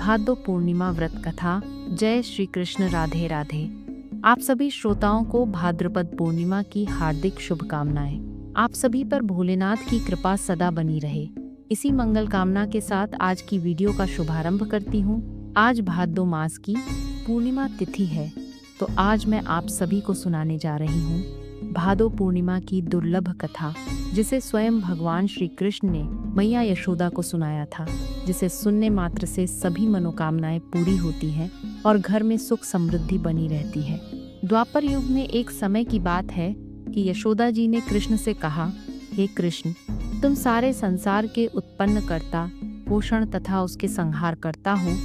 भादो पूर्णिमा व्रत कथा। जय श्री कृष्ण, राधे राधे। आप सभी श्रोताओं को भाद्रपद पूर्णिमा की हार्दिक शुभकामनाएं। आप सभी पर भोलेनाथ की कृपा सदा बनी रहे, इसी मंगल कामना के साथ आज की वीडियो का शुभारंभ करती हूँ। आज भादो मास की पूर्णिमा तिथि है, तो आज मैं आप सभी को सुनाने जा रही हूँ भादो पूर्णिमा की दुर्लभ कथा, जिसे स्वयं भगवान श्री कृष्ण ने मैया यशोदा को सुनाया था, जिसे सुनने मात्र से सभी मनोकामनाएं पूरी होती हैं और घर में सुख समृद्धि बनी रहती है। द्वापर युग में एक समय की बात है कि यशोदा जी ने कृष्ण से कहा, हे कृष्ण, तुम सारे संसार के उत्पन्न करता, पोषण तथा उसके संहार करता हो।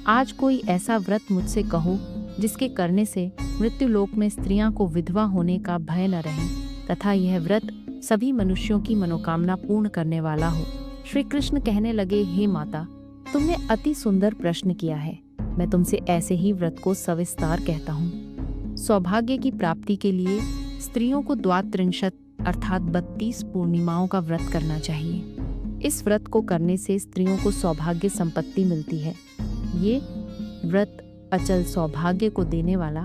आज कोई ऐसा व्रत मुझसे कहो जिसके करने से मृत्युलोक में स्त्रियां को विधवा होने का भय न रहे तथा यह व्रत सभी मनुष्यों की मनोकामना पूर्ण करने वाला हो। श्री कृष्ण कहने लगे, हे माता, तुमने अति सुंदर प्रश्न किया है। मैं तुमसे ऐसे ही व्रत को सविस्तार कहता हूँ। सौभाग्य की प्राप्ति के लिए स्त्रियों को द्वात्रिंशत् अर्थात 32 पूर्णिमाओं का व्रत करना चाहिए। इस व्रत को करने से स्त्रियों को सौभाग्य संपत्ति मिलती है। ये व्रत अचल सौभाग्य को देने वाला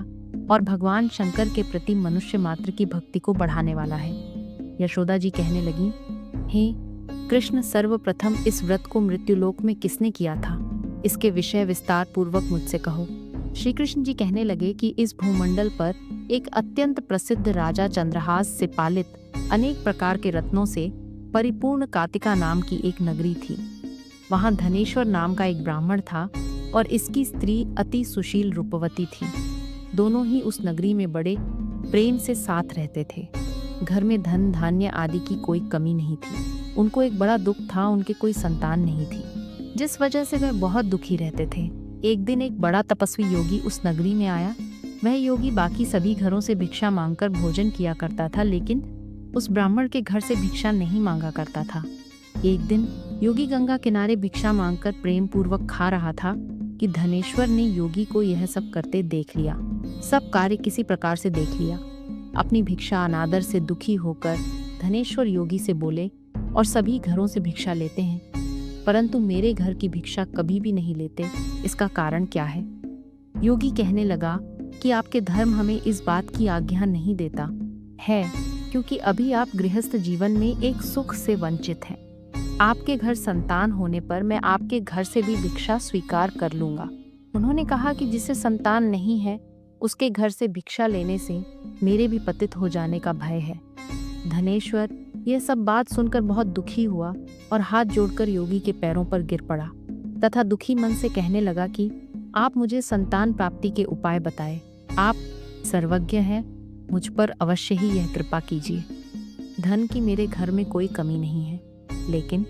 और भगवान शंकर के प्रति मनुष्य मात्र की भक्ति को बढ़ाने वाला है। यशोदा जी कहने लगी, हे कृष्ण, सर्वप्रथम इस व्रत को मृत्युलोक में किसने किया था, इसके विषय विस्तार पूर्वक मुझसे कहो। श्री कृष्ण जी कहने लगे कि इस भूमंडल पर एक अत्यंत प्रसिद्ध राजा चंद्रहास से पालित अनेक प्रकार के रत्नों से परिपूर्ण कातिका नाम की एक नगरी थी। वहां धनेश्वर नाम का एक ब्राह्मण था और इसकी स्त्री अति सुशील रूपवती थी। दोनों ही उस नगरी में बड़े प्रेम से साथ रहते थे। घर में धन धान्य आदि की कोई कमी नहीं थी। उनको एक बड़ा दुख था, उनके कोई संतान नहीं थी, जिस वजह से वह बहुत दुखी रहते थे। एक दिन एक बड़ा तपस्वी योगी उस नगरी में आया। वह योगी बाकी सभी घरों से भिक्षा मांगकर भोजन किया करता था, लेकिन उस ब्राह्मण के घर से भिक्षा नहीं मांगा करता था। एक दिन योगी गंगा किनारे भिक्षा मांगकर प्रेम पूर्वक खा रहा था कि धनेश्वर ने योगी को यह सब करते देख लिया। सब कार्य किसी प्रकार से देख लिया। अपनी भिक्षा अनादर से दुखी होकर धनेश्वर योगी से बोले, और सभी घरों से भिक्षा लेते हैं, परंतु मेरे घर की भिक्षा कभी भी नहीं लेते, इसका कारण क्या है? योगी कहने लगा कि आपके धर्म हमें इस बात की आज्ञा नहीं देता है, क्योंकि अभी आप गृहस्थ जीवन में एक सुख से वंचित हैं। आपके घर संतान होने पर मैं आपके घर से भी भिक्षा स्वीकार कर लूंगा। उन्होंने कहा कि जिसे संतान नहीं है उसके घर से भिक्षा लेने से मेरे भी पतित हो जाने का भय है। धनेश्वर यह सब बात सुनकर बहुत दुखी हुआ और हाथ जोड़कर योगी के पैरों पर गिर पड़ा तथा दुखी मन से कहने लगा कि आप मुझे संतान प्राप्ति के उपाय बताएं। आप सर्वज्ञ हैं, मुझ पर अवश्य ही यह कृपा कीजिए। धन की मेरे घर में कोई कमी नहीं है, लेकिन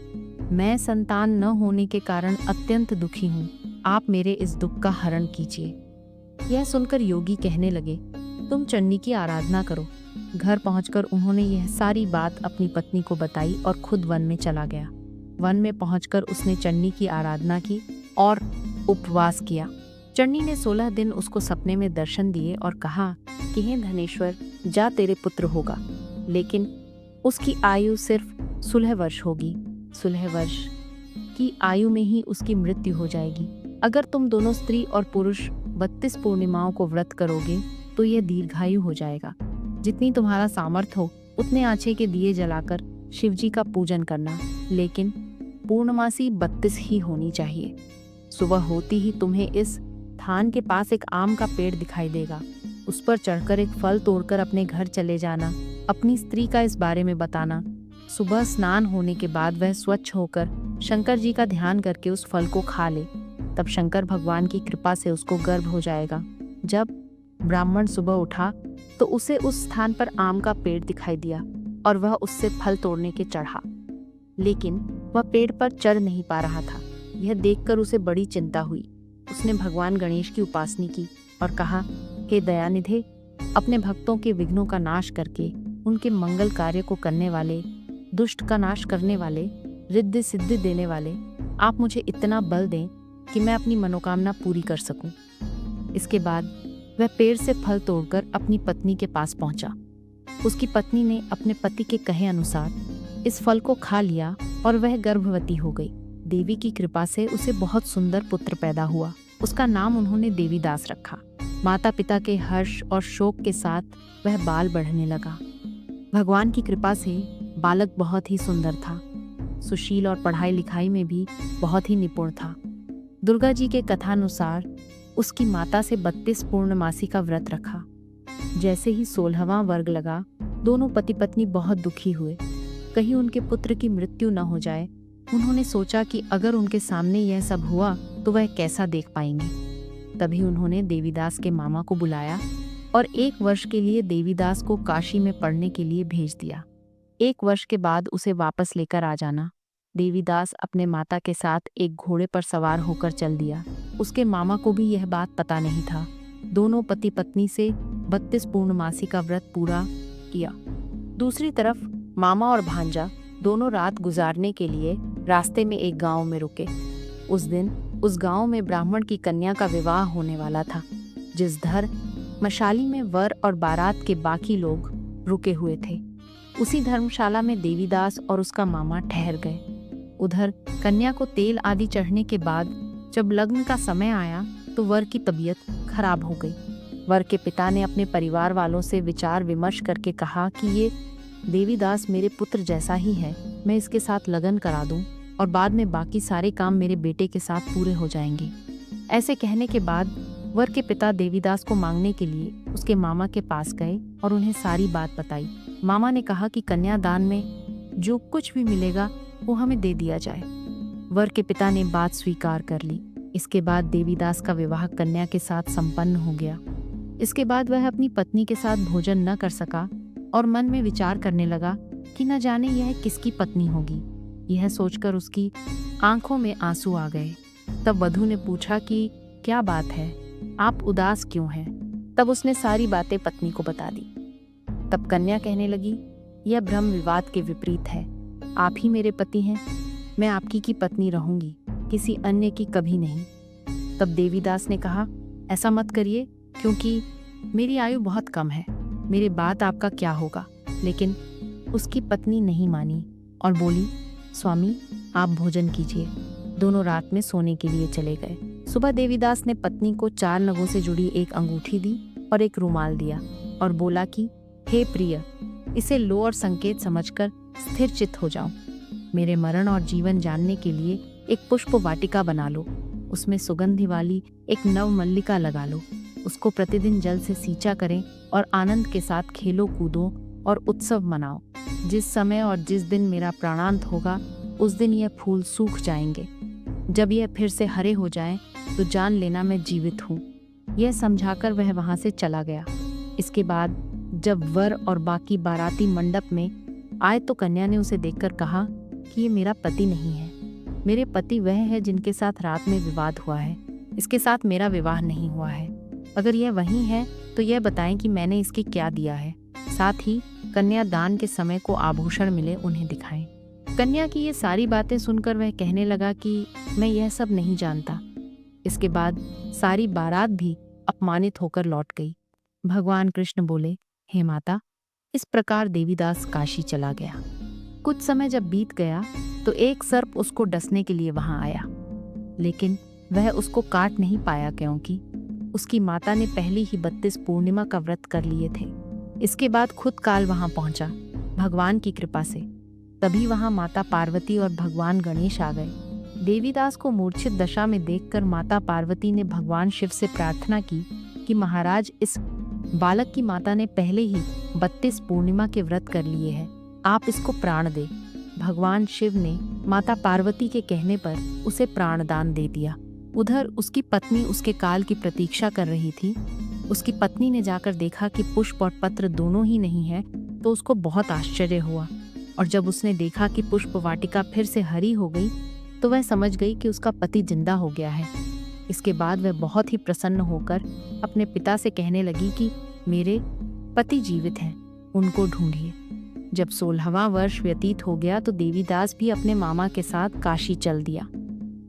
मैं संतान न होने के कारण अत्यंत दुखी हूँ। आप मेरे इस दुख का हरण कीजिए। यह सुनकर योगी कहने लगे, तुम चंडी की आराधना करो। घर पहुंचकर उन्होंने यह सारी बात अपनी पत्नी को बताई और खुद वन में चला गया। वन में पहुंचकर उसने चंडी की आराधना की और उपवास किया। चंडी ने 16 दिन उसको सपने में दर्शन दिए और कहा कि हे धनेश्वर, जा, तेरे पुत्र होगा, लेकिन उसकी आयु सिर्फ 16 वर्ष होगी। 16 वर्ष की आयु में ही उसकी मृत्यु हो जाएगी। अगर तुम दोनों स्त्री और पुरुष 32 पूर्णिमाओं को व्रत करोगे तो यह दीर्घायु हो जाएगा। जितनी तुम्हारा सामर्थ्य हो उतने आँचे के दिए जलाकर शिव जी का पूजन करना, लेकिन पूर्णमासी 32 ही होनी चाहिए। सुबह होती ही तुम्हें इस थान के पास एक आम का पेड़ दिखाई देगा। उस पर चढ़कर एक फल तोड़कर अपने घर चले जाना। अपनी स्त्री का इस बारे में बताना। सुबह स्नान होने के बाद वह स्वच्छ होकर शंकर जी का ध्यान करके उस फल को खा ले, तब शंकर भगवान की कृपा से उसको गर्भ हो जाएगा। जब ब्राह्मण सुबह उठा तो उसे उस स्थान पर आम का पेड़ दिखाई दिया और वह उससे फल तोड़ने के चढ़ा, लेकिन वह पेड़ पर चढ़ नहीं पा रहा था। यह देखकर उसे बड़ी चिंता हुई। उसने भगवान गणेश की उपासना की और कहा, हे दयानिधे, अपने भक्तों के विघ्नों का नाश करके उनके मंगल कार्य को करने वाले, दुष्ट का नाश करने वाले, रिद्धि सिद्धि देने वाले, आप मुझे इतना बल दें कि मैं अपनी मनोकामना पूरी कर सकूं। इसके बाद वह पेड़ से फल तोड़कर अपनी पत्नी के पास पहुंचा। उसकी पत्नी ने अपने पति के कहे अनुसार इस फल को खा लिया और वह गर्भवती हो गई। देवी की कृपा से उसे बहुत सुंदर पुत्र पैदा हुआ। उसका नाम उन्होंने देवीदास रखा। माता पिता के हर्ष और शोक के साथ वह बाल बढ़ने लगा। भगवान की कृपा से बालक बहुत ही सुंदर था, सुशील और पढ़ाई लिखाई में भी बहुत ही निपुण था। दुर्गा जी के कथानुसार उसकी माता से 32 पूर्णमासी का व्रत रखा। जैसे ही 16वां वर्ग लगा, दोनों पति पत्नी बहुत दुखी हुए। कहीं उनके पुत्र की मृत्यु न हो जाए। उन्होंने सोचा कि अगर उनके सामने यह सब हुआ तो वह कैसा देख पाएंगे। तभी उन्होंने देवीदास के मामा को बुलाया और 1 वर्ष के लिए देवीदास को काशी में पढ़ने के लिए भेज दिया। 1 वर्ष के बाद उसे वापस लेकर आ जाना। देवीदास अपने माता के साथ एक घोड़े पर सवार होकर चल दिया। उसके मामा को भी यह बात पता नहीं था। दोनों पति पत्नी से 32 पूर्णमासी का व्रत पूरा किया। दूसरी तरफ मामा और भांजा दोनों रात गुजारने के लिए रास्ते में एक गांव में रुके। उस दिन उस गांव में ब्राह्मण की कन्या का विवाह होने वाला था। जिस धर मशाली में वर और बारात के बाकी लोग रुके हुए थे, उसी धर्मशाला में देवीदास और उसका मामा ठहर गए। उधर कन्या को तेल आदि चढ़ने के बाद जब लग्न का समय आया तो वर की तबीयत खराब हो गई। वर के पिता ने अपने परिवार वालों से विचार विमर्श करके कहा कि ये देवीदास मेरे पुत्र जैसा ही है, मैं इसके साथ लगन करा दूं और बाद में बाकी सारे काम मेरे बेटे के साथ पूरे हो जाएंगे। ऐसे कहने के बाद वर के पिता देवीदास को मांगने के लिए उसके मामा के पास गए और उन्हें सारी बात बताई। मामा ने कहा कि कन्यादान में जो कुछ भी मिलेगा वो हमें दे दिया जाए। वर के पिता ने बात स्वीकार कर ली। इसके बाद देवीदास का विवाह कन्या के साथ संपन्न हो गया। इसके बाद वह अपनी पत्नी के साथ भोजन न कर सका और मन में विचार करने लगा कि न जाने यह किसकी पत्नी होगी। यह सोचकर उसकी आंखों में आंसू आ गए। तब वधू ने पूछा कि क्या बात है, आप उदास क्यों हैं? तब उसने सारी बातें पत्नी को बता दी। तब कन्या कहने लगी, यह भ्रम विवाद के विपरीत है। आप ही मेरे पति हैं, मैं आपकी की पत्नी रहूंगी, किसी अन्य की कभी नहीं। तब देवीदास ने कहा, ऐसा मत करिए, क्योंकि मेरी आयु बहुत कम है, मेरे बाद आपका क्या होगा। लेकिन उसकी पत्नी नहीं मानी और बोली, स्वामी आप भोजन कीजिए। दोनों रात में सोने के लिए चले गए। सुबह देवीदास ने पत्नी को 4 नगों से जुड़ी एक अंगूठी दी और एक रुमाल दिया और बोला कि हे प्रिय, इसे लो और संकेत समझकर स्थिर चित्त हो जाओ। मेरे मरण और जीवन जानने के लिए एक पुष्प वाटिका बना लो, उसमें सुगंधि वाली एक नव मल्लिका लगा लो। उसको प्रतिदिन जल से सींचा करें और आनंद के साथ खेलो कूदो और उत्सव मनाओ। जिस समय और जिस दिन मेरा प्राणांत होगा उस दिन यह फूल सूख जाएंगे। जब यह फिर से हरे हो जाएं तो जान लेना मैं जीवित हूँ। यह समझाकर वह वहां से चला गया। इसके बाद जब वर और बाकी बाराती मंडप में आए तो कन्या ने उसे देखकर कहा कि ये मेरा पति नहीं है। मेरे पति वह है जिनके साथ रात में विवाद हुआ है, इसके साथ मेरा विवाह नहीं हुआ है। अगर यह वही है तो यह बताएं कि मैंने इसके क्या दिया है। साथ ही कन्यादान के समय को आभूषण मिले उन्हें दिखाएं। कन्या की ये सारी बातें सुनकर वह कहने लगा कि मैं यह सब नहीं जानता। इसके बाद सारी बारात भी अपमानित होकर लौट गई। भगवान कृष्ण बोले, हे माता, इस प्रकार देवीदास काशी चला गया। कुछ समय जब बीत गया तो एक सर्प उसको डसने के लिए वहां आया, लेकिन वह उसको काट नहीं पाया क्योंकि उसकी माता ने पहले ही 32 पूर्णिमा का व्रत कर लिए थे। इसके बाद खुद काल वहां पहुंचा भगवान की कृपा से। तभी वहां माता पार्वती और भगवान गणेश आ गए। देवीदास को मूर्छित दशा में देखकर माता पार्वती ने भगवान शिव से प्रार्थना की कि महाराज, इस बालक की माता ने पहले ही 32 पूर्णिमा के व्रत कर लिए हैं, आप इसको प्राण दे। भगवान शिव ने माता पार्वती के कहने पर उसे प्राणदान दे दिया। उधर उसकी पत्नी उसके काल की प्रतीक्षा कर रही थी। उसकी पत्नी ने जाकर देखा कि पुष्प और पत्र दोनों ही नहीं है तो उसको बहुत आश्चर्य हुआ, और जब उसने देखा कि पुष्प वाटिका फिर से हरी हो गई तो वह समझ गई कि उसका पति जिंदा हो गया है। इसके बाद वह बहुत ही प्रसन्न होकर अपने पिता से कहने लगी कि मेरे पति जीवित हैं, उनको ढूंढिए। जब 16वां वर्ष व्यतीत हो गया तो देवीदास भी अपने मामा के साथ काशी चल दिया।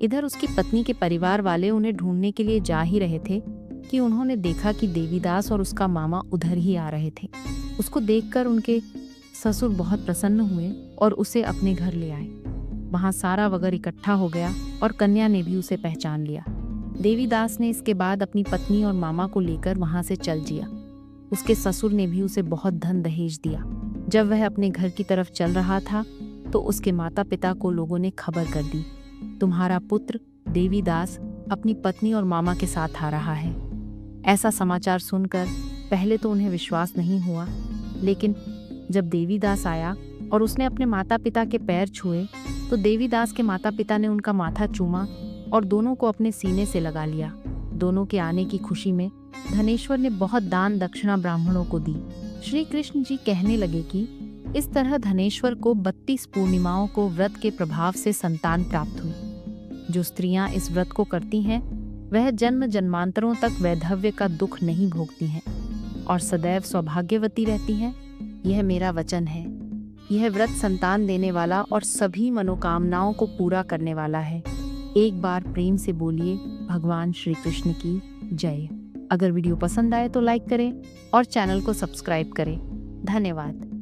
इधर उसकी पत्नी के परिवार वाले उन्हें ढूंढने के लिए जा ही रहे थे कि उन्होंने देखा कि देवीदास और उसका मामा उधर ही आ रहे थे। उसको देखकर उनके ससुर बहुत प्रसन्न हुए और उसे अपने घर ले आए। वहां सारा वगर इकट्ठा हो गया और कन्या ने भी उसे पहचान लिया। देवीदास ने इसके बाद अपनी पत्नी और मामा को लेकर वहां से चल दिया। उसके ससुर ने भी उसे बहुत धन दहेज दिया। जब वह अपने घर की तरफ चल रहा था तो उसके माता पिता को लोगों ने खबर कर दी, तुम्हारा पुत्र देवीदास अपनी पत्नी और मामा के साथ आ रहा है। ऐसा समाचार सुनकर पहले तो उन्हें विश्वास नहीं हुआ, लेकिन जब देवीदास आया और उसने अपने माता पिता के पैर छुए तो देवीदास के माता पिता ने उनका माथा चूमा और दोनों को अपने सीने से लगा लिया। दोनों के आने की खुशी में धनेश्वर ने बहुत दान दक्षिणा ब्राह्मणों को दी। श्री कृष्ण जी कहने लगे कि इस तरह धनेश्वर को 32 पूर्णिमाओं को व्रत के प्रभाव से संतान प्राप्त हुई। जो स्त्रियां इस व्रत को करती हैं वह जन्म जन्मांतरों तक वैधव्य का दुख नहीं भोगती हैं और सदैव सौभाग्यवती रहती हैं। यह मेरा वचन है। यह व्रत संतान देने वाला और सभी मनोकामनाओं को पूरा करने वाला है। एक बार प्रेम से बोलिए भगवान श्री कृष्ण की जय। अगर वीडियो पसंद आए तो लाइक करें और चैनल को सब्सक्राइब करें। धन्यवाद।